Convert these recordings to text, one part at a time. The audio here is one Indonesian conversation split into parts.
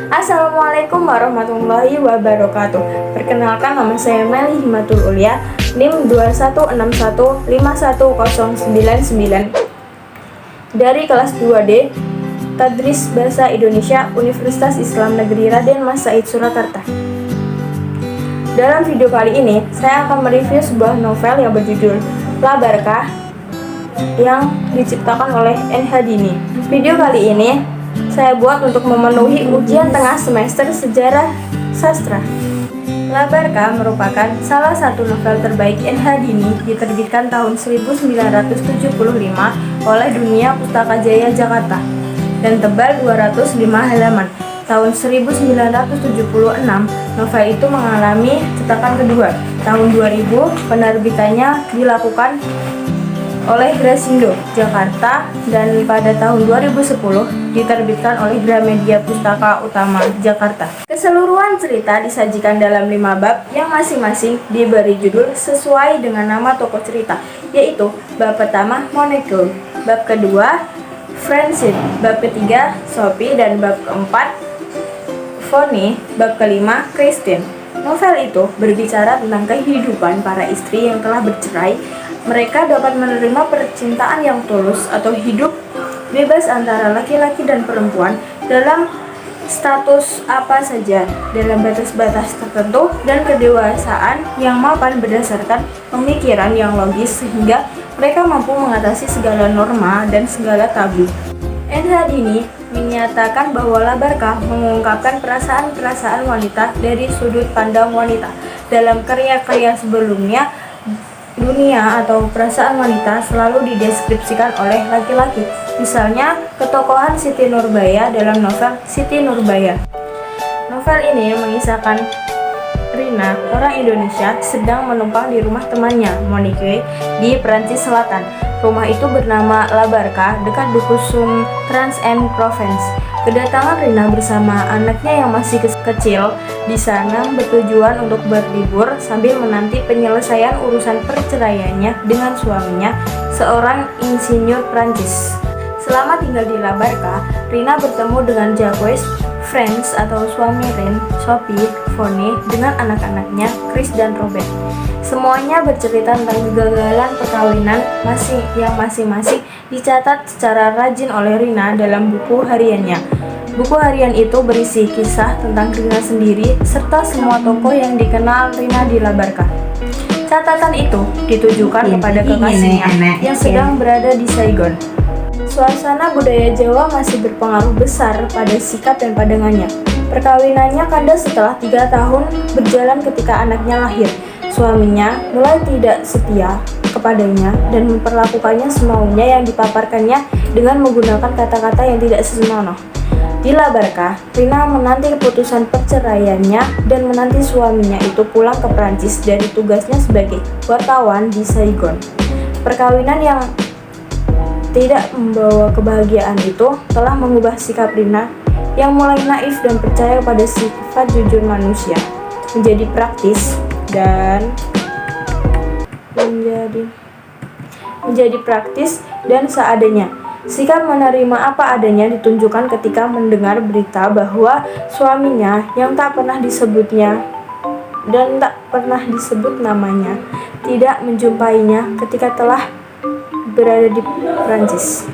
Assalamualaikum warahmatullahi wabarakatuh. Perkenalkan, nama saya Meli Himatul Ulia, NIM 2161510099 dari kelas 2D Tadris Bahasa Indonesia Universitas Islam Negeri Raden Mas Said Surakarta. Dalam video kali ini, saya akan mereview sebuah novel yang berjudul La Barkah yang diciptakan oleh N.H. Dini. Video kali ini saya buat untuk memenuhi ujian tengah semester sejarah sastra. La Barkah merupakan salah satu novel terbaik N.H. Dini, diterbitkan tahun 1975 oleh Dunia Pustaka Jaya Jakarta dan tebal 205 halaman. Tahun 1976, novel itu mengalami cetakan kedua. Tahun 2000, penerbitannya dilakukan oleh Grasindo Jakarta, dan pada tahun 2010 diterbitkan oleh Gramedia Pustaka Utama Jakarta. Keseluruhan cerita disajikan dalam 5 bab yang masing-masing diberi judul sesuai dengan nama tokoh cerita, yaitu bab pertama Moneke, bab kedua Friendship, bab ketiga Sophie, dan bab keempat Fonny, bab kelima Christine. Novel itu berbicara tentang kehidupan para istri yang telah bercerai. Mereka dapat menerima percintaan yang tulus atau hidup bebas antara laki-laki dan perempuan dalam status apa saja, dalam batas-batas tertentu dan kedewasaan yang mapan berdasarkan pemikiran yang logis, sehingga mereka mampu mengatasi segala norma dan segala tabu. N.H. Dini menyatakan bahwa La Barkah mengungkapkan perasaan-perasaan wanita dari sudut pandang wanita. Dalam karya-karya sebelumnya, dunia atau perasaan wanita selalu dideskripsikan oleh laki-laki. Misalnya, ketokohan Siti Nurbaya dalam novel Siti Nurbaya. Novel ini mengisahkan Rina, orang Indonesia, sedang menumpang di rumah temannya, Monique, di Perancis Selatan. Rumah itu bernama La Barkah, dekat Dukusun Trans-en-Provence. Kedatangan Rina bersama anaknya yang masih kecil di sana bertujuan untuk berlibur sambil menanti penyelesaian urusan perceraiannya dengan suaminya, seorang insinyur Prancis. Selama tinggal di La Barkah, Rina bertemu dengan Jacques, Friends atau suami Rin, Sophie, Fonny, dengan anak-anaknya Chris dan Robert. Semuanya bercerita tentang kegagalan perkawinan yang masing-masing dicatat secara rajin oleh Rina dalam buku hariannya. Buku harian itu berisi kisah tentang Rina sendiri serta semua tokoh yang dikenal Rina di La Barkah. Catatan itu ditujukan kepada kekasihnya yang sedang berada di Saigon. Suasana budaya Jawa masih berpengaruh besar pada sikap dan pandangannya. Perkawinannya kandas setelah 3 tahun berjalan ketika anaknya lahir. Suaminya mulai tidak setia kepadanya dan memperlakukannya semaunya yang dipaparkannya dengan menggunakan kata-kata yang tidak senonoh. Di La Barkah, Rina menanti keputusan perceraiannya dan menanti suaminya itu pulang ke Prancis dari tugasnya sebagai wartawan di Saigon. Perkawinan yang tidak membawa kebahagiaan itu telah mengubah sikap Rina yang mulai naif dan percaya pada sifat jujur manusia menjadi praktis dan seadanya. Sikap menerima apa adanya ditunjukkan ketika mendengar berita bahwa suaminya yang tak pernah disebutnya dan tak pernah disebut namanya tidak menjumpainya ketika telah berada di Prancis.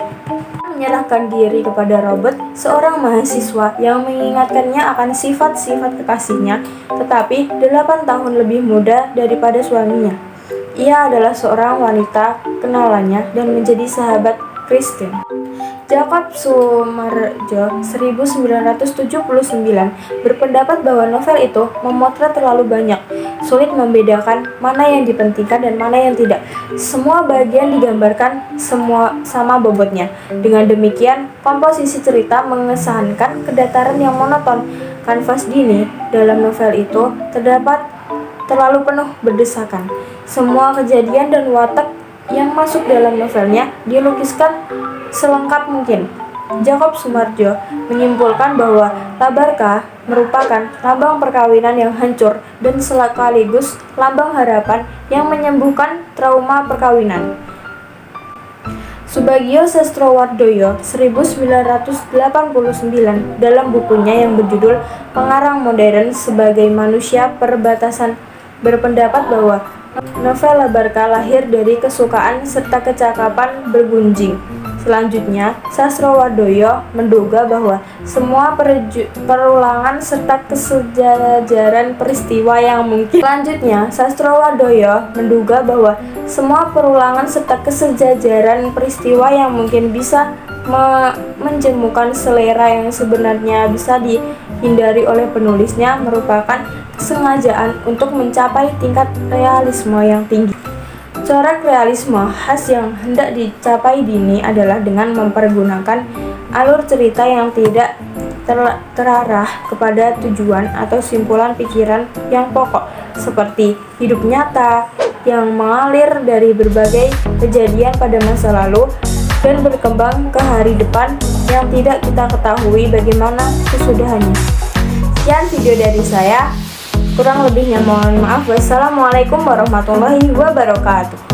Menyerahkan diri kepada Robert, seorang mahasiswa yang mengingatkannya akan sifat-sifat kekasihnya, tetapi 8 tahun lebih muda daripada suaminya. Ia adalah seorang wanita kenalannya dan menjadi sahabat Christine. Jacob Sumarjo 1979 berpendapat bahwa novel itu memotret terlalu banyak, sulit membedakan mana yang dipentingkan dan mana yang tidak. Semua bagian digambarkan sama bobotnya. Dengan demikian, komposisi cerita mengesankan kedataran yang monoton. Kanvas Dini dalam novel itu terlalu penuh berdesakan. Semua kejadian dan watak yang masuk dalam novelnya dilukiskan selengkap mungkin. Jacob Sumarjo menyimpulkan bahwa La Barkah merupakan lambang perkawinan yang hancur dan sekaligus lambang harapan yang menyembuhkan trauma perkawinan. Subagio Sastrowardoyo 1989 dalam bukunya yang berjudul Pengarang Modern sebagai Manusia Perbatasan berpendapat bahwa novela Barca lahir dari kesukaan serta kecakapan bergunjing. Selanjutnya, Sastrowardoyo menduga bahwa semua perulangan serta kesejajaran peristiwa yang mungkin. Selanjutnya, Sastrowardoyo menduga bahwa semua perulangan serta kesejajaran peristiwa yang mungkin bisa menjemukan selera yang sebenarnya bisa dihindari oleh penulisnya merupakan kesengajaan untuk mencapai tingkat realisme yang tinggi. Corak realisme khas yang hendak dicapai Dini adalah dengan mempergunakan alur cerita yang tidak terarah kepada tujuan atau simpulan pikiran yang pokok, seperti hidup nyata yang mengalir dari berbagai kejadian pada masa lalu dan berkembang ke hari depan yang tidak kita ketahui bagaimana kesudahannya. Sekian video dari saya. Kurang lebihnya mohon maaf. Wassalamualaikum warahmatullahi wabarakatuh.